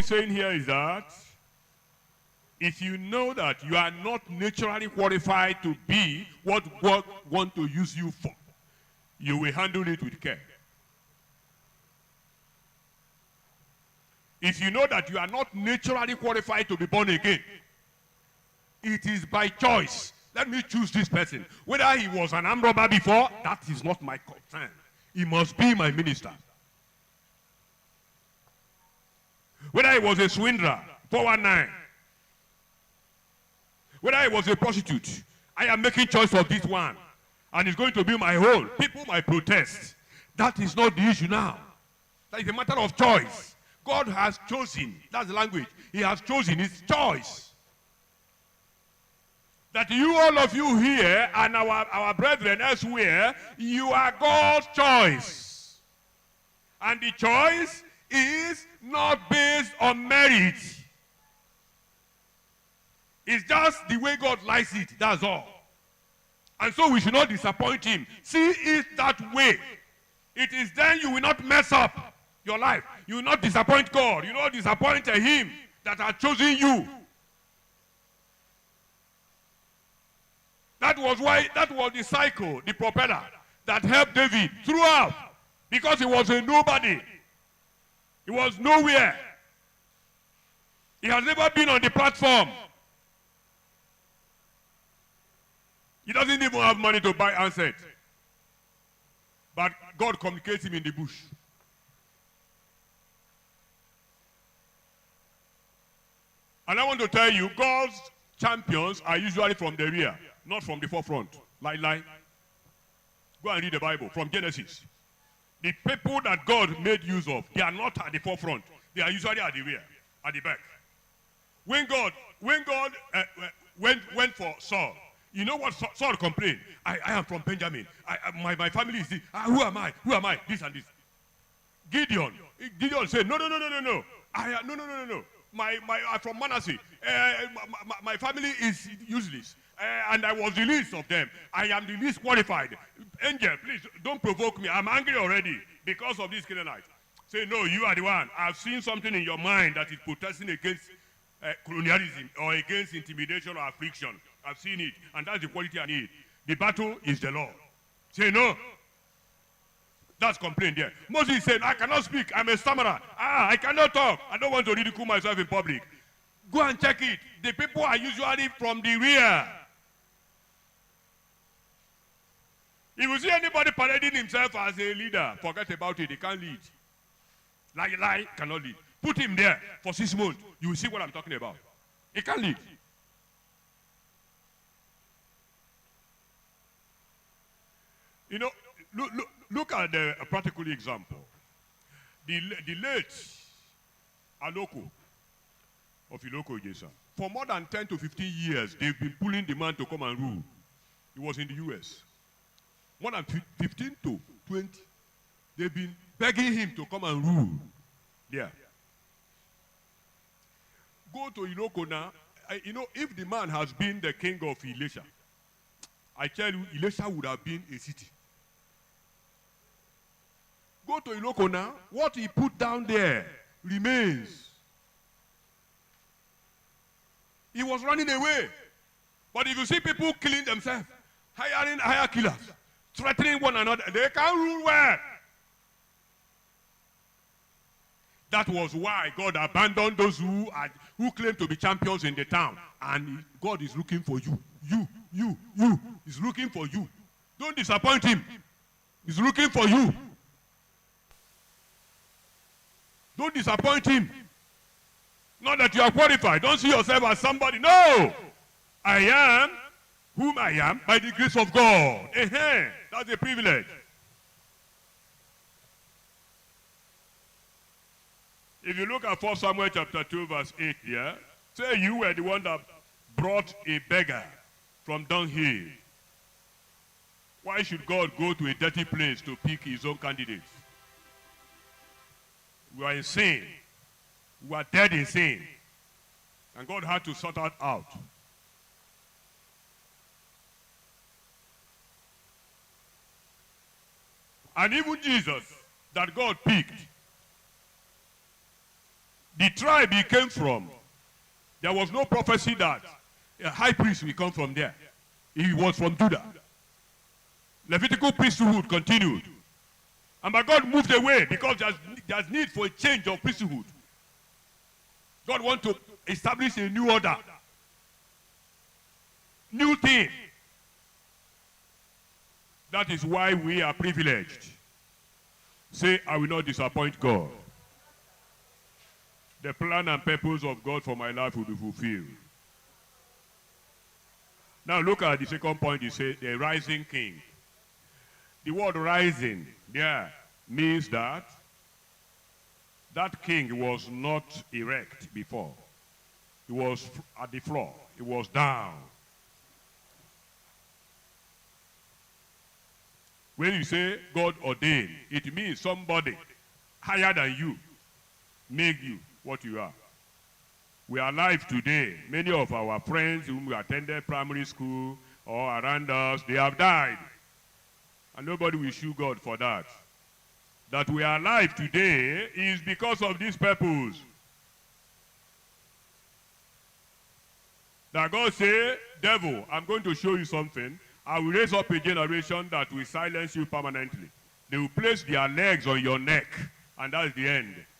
is saying here is that if you know that you are not naturally qualified to be what God wants to use you for, you will handle it with care. If you know that you are not naturally qualified to be born again, it is by choice. Let me choose this person. Whether he was an armed robber before, that is not my concern. He must be my minister. Whether he was a swindler, 419. Whether he was a prostitute, I am making choice of this one. And it's going to be my own. People might protest. That is not the issue now. That is a matter of choice. God has chosen. That's the language. He has chosen his choice. That you, all of you here, and our brethren elsewhere, you are God's choice. And the choice is not based on merit. It's just the way God likes it, that's all. And so we should not disappoint him. See it that way. It is then you will not mess up your life. You will not disappoint God. You will not disappoint him that has chosen you. That was the cycle, the propeller that helped David throughout, because he was a nobody. He was nowhere. He has never been on the platform. He doesn't even have money to buy handset. But God communicates him in the bush. And I want to tell you, God's champions are usually from the rear, not from the forefront. Lie. Go and read the Bible from Genesis. The people that God made use of, they are not at the forefront. They are usually at the rear, at the back. When God went for Saul, you know what Saul complained? I am from Benjamin. My family is this. Who am I? Who am I? This and this. Gideon said, no. No. I'm from Manasseh. My family is useless. And I was the least of them. I am the least qualified. Angel, please don't provoke me. I'm angry already because of this Canaanite. Say, no, you are the one. I've seen something in your mind that is protesting against colonialism or against intimidation or affliction. I've seen it, and that's the quality I need. The battle is the Lord. Say no. That's complaint there. Moses said, I cannot speak. I'm a stammerer. I cannot talk. I don't want to ridicule myself in public. Go and check it. The people are usually from the rear. If you see anybody parading himself as a leader, forget about it. He can't lead. Lie, cannot lead. Put him there for 6 months. You will see what I'm talking about. He can't lead. You know, look at a practical example. The late Aloko of Iloko Ijesa. For more than 10 to 15 years, they've been pulling the man to come and rule. He was in the U.S. More than 15 to 20. They've been begging him to come and rule. Yeah. Go to Iloko now. You know, if the man has been the king of Elisha, I tell you, Elisha would have been a city. Go to Iloko now. What he put down there remains. He was running away. But if you see people killing themselves, hiring higher killers, threatening one another, they can't rule well. That was why God abandoned those who claim to be champions in the town. And God is looking for you. You. He's looking for you. Don't disappoint him. He's looking for you. Don't disappoint him. Not that you are qualified. Don't see yourself as somebody. No! I am whom I am by the grace of God. That's a privilege. If you look at 1 Samuel chapter 2 verse 8 here, say you were the one that brought a beggar from dunghill. Why should God go to a dirty place to pick his own candidates? We are in sin. We are dead in sin. And God had to sort that out. And even Jesus, that God picked, The tribe he came from, there was no prophecy that a high priest will come from there. He was from Judah. Levitical priesthood continued. And but God moved away because there's need for a change of priesthood. God wants to establish a new order. New thing. That is why we are privileged. Say, I will not disappoint God. The plan and purpose of God for my life will be fulfilled. Now look at the second point. You say, the rising king. The word rising there means that king was not erect before. He was at the floor. He was down. When you say God ordained, it means somebody higher than you made you what you are. We are alive today. Many of our friends whom we attended primary school or around us, they have died. And nobody will sue God for that. That we are alive today is because of this purpose. That God say, devil, I'm going to show you something. I will raise up a generation that will silence you permanently. They will place their legs on your neck, and that's the end.